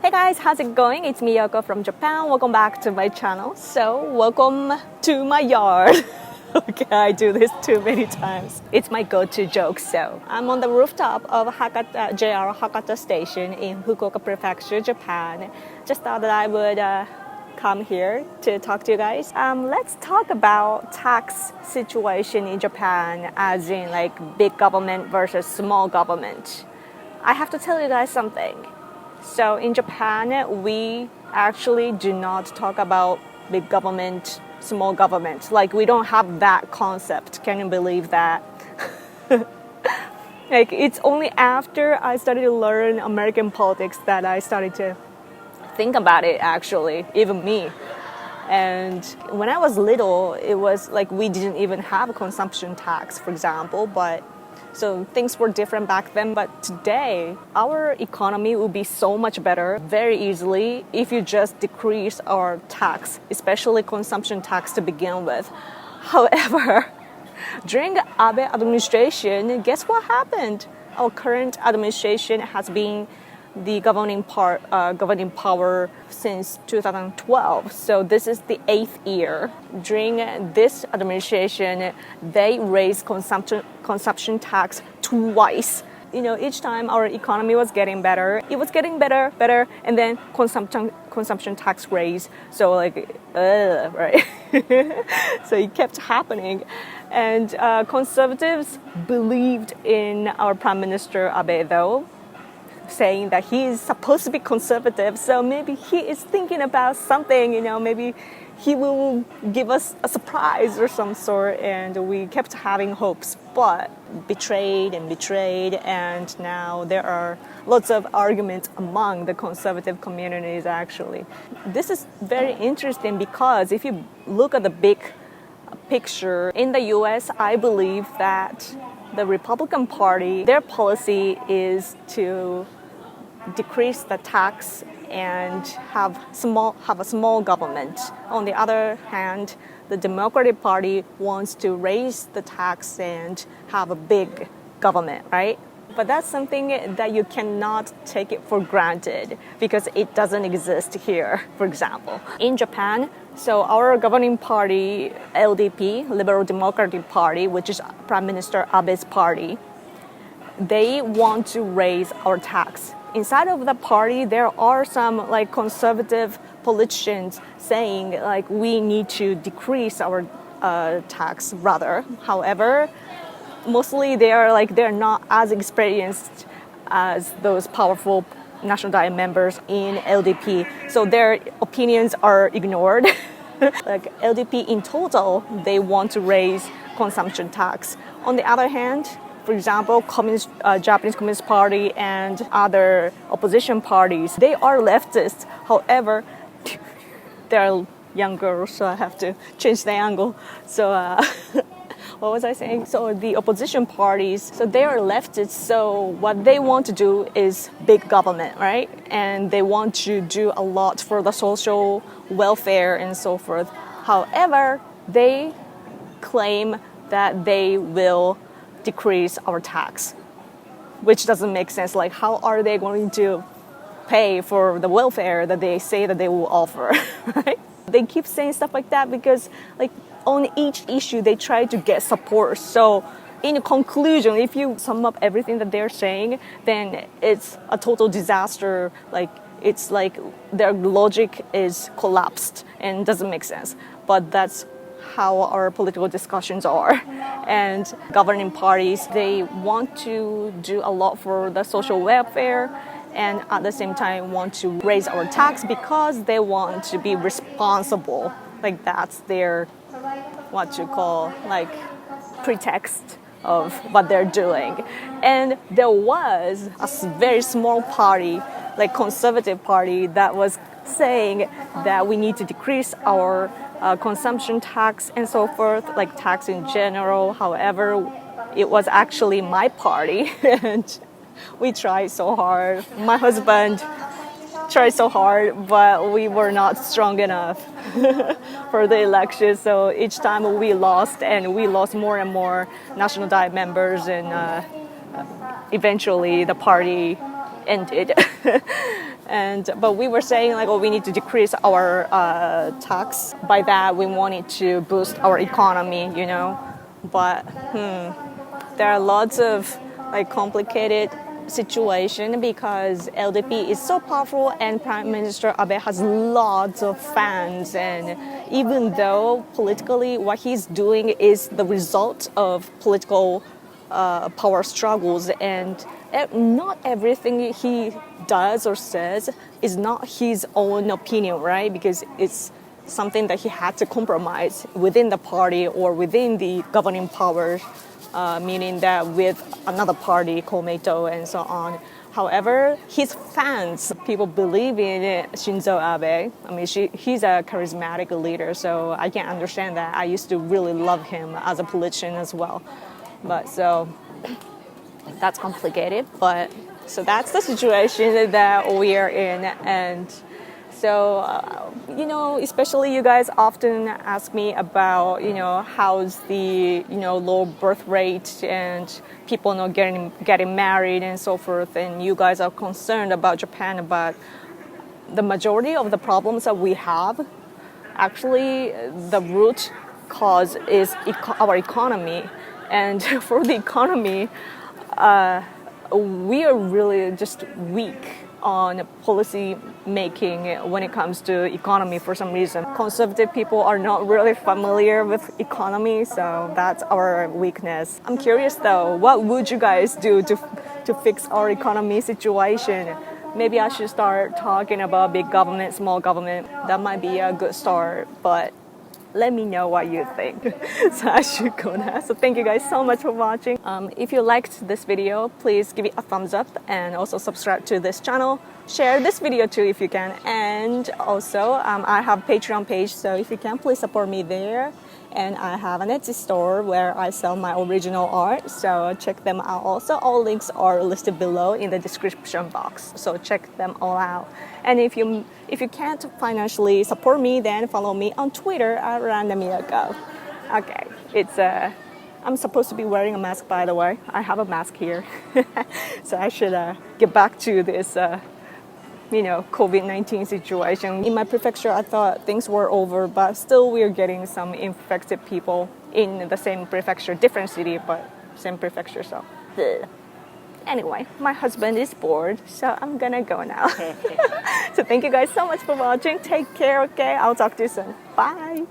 Hey guys, how's it going? It's me, Yoko from Japan. Welcome back to my channel. So, welcome to my yard. Okay, I do this too many times. It's my go-to joke. So, I'm on the rooftop of JR Hakata Station in Fukuoka Prefecture, Japan. Just thought that I would come here to talk to you guys. Let's talk about tax situation in Japan, as in like big government versus small government. I have to tell you guys something. So in Japan, we actually do not talk about big government, small government. Like we don't have that concept. Can you believe that? Like it's only after I started to learn American politics that I started to think about it actually, even me. And when I was little, it was like we didn't even have a consumption tax, for example, so things were different back then, but today our economy would be so much better very easily if you just decrease our tax, especially consumption tax to begin with. However, during Abe administration, guess what happened? Our current administration has been the governing power since 2012. So this is the 8th year. During this administration, they raised consumption tax twice. You know, each time our economy was getting better, it was getting better, and then consumption tax raise. So like, right? So it kept happening. And conservatives believed in our Prime Minister Abe though, saying that he is supposed to be conservative, so maybe he is thinking about something, you know, maybe he will give us a surprise or some sort, and we kept having hopes, but betrayed, and now there are lots of arguments among the conservative communities actually. This is very interesting because if you look at the big picture, in the US, I believe that the Republican Party, their policy is to decrease the tax and have a small government. On the other hand, the Democratic Party wants to raise the tax and have a big government, right? But that's something that you cannot take it for granted because it doesn't exist here, for example. In Japan, so our governing party, LDP, Liberal Democratic Party, which is Prime Minister Abe's party, they want to raise our tax. Inside of the party, there are some like conservative politicians saying like we need to decrease our tax rather. However, mostly they're not as experienced as those powerful National Diet members in LDP, so their opinions are ignored. Like LDP in total, they want to raise consumption tax. On the other hand, for example, Japanese Communist Party and other opposition parties, they are leftists. However, they're young girls, so I have to change the angle. So what was I saying? So the opposition parties, so they are leftists, so what they want to do is big government, right? And they want to do a lot for the social welfare and so forth. However, they claim that they will decrease our tax, which doesn't make sense. Like, how are they going to pay for the welfare that they say that they will offer, right? They keep saying stuff like that because like on each issue they try to get support. So in conclusion, if you sum up everything that they're saying, then it's a total disaster. Like it's like their logic is collapsed and doesn't make sense. But that's how our political discussions are. And governing parties, they want to do a lot for the social welfare and at the same time want to raise our tax because they want to be responsible. Like that's their, what you call, like pretext of what they're doing. And there was a very small party, like conservative party, that was saying that we need to decrease our consumption tax and so forth, like tax in general. However, it was actually my party and we tried so hard. My husband tried so hard, but we were not strong enough for the election. So each time we lost, and we lost more and more National Diet members, and eventually the party ended. But we were saying like, oh, we need to decrease our tax. By that, we wanted to boost our economy, you know. But there are lots of like complicated situation because LDP is so powerful and Prime Minister Abe has lots of fans, and even though politically what he's doing is the result of political power struggles, and not everything he does or says is not his own opinion, right? Because it's something that he had to compromise within the party or within the governing power, meaning that with another party, Komeito and so on. However, his fans, people believe in Shinzo Abe. I mean, he's a charismatic leader, so I can understand that. I used to really love him as a politician as well. But so that's complicated. But so that's the situation that we are in. And so, you know, especially you guys often ask me about, you know, how's the, you know, low birth rate and people not getting married and so forth. And you guys are concerned about Japan, but the majority of the problems that we have, actually, the root cause is our economy. And for the economy, we are really just weak on policy making when it comes to economy for some reason. Conservative people are not really familiar with economy, so that's our weakness. I'm curious though, what would you guys do to fix our economy situation? Maybe I should start talking about big government, small government. That might be a good start, but let me know what you think. So I should go now. So thank you guys so much for watching. If you liked this video, please give it a thumbs up and also subscribe to this channel. Share this video too if you can. And also I have Patreon page, so if you can, please support me there. And I have an Etsy store where I sell my original art, so check them out also. All links are listed below in the description box, so check them all out. And if you can't financially support me, then follow me on Twitter at Random Yoko. Okay, I'm supposed to be wearing a mask, by the way. I have a mask here. So I should get back to this you know, COVID-19 situation. In my prefecture, I thought things were over, but still we're getting some infected people in the same prefecture, different city, but same prefecture, so. Anyway, my husband is bored, so I'm gonna go now. So thank you guys so much for watching. Take care, okay? I'll talk to you soon. Bye.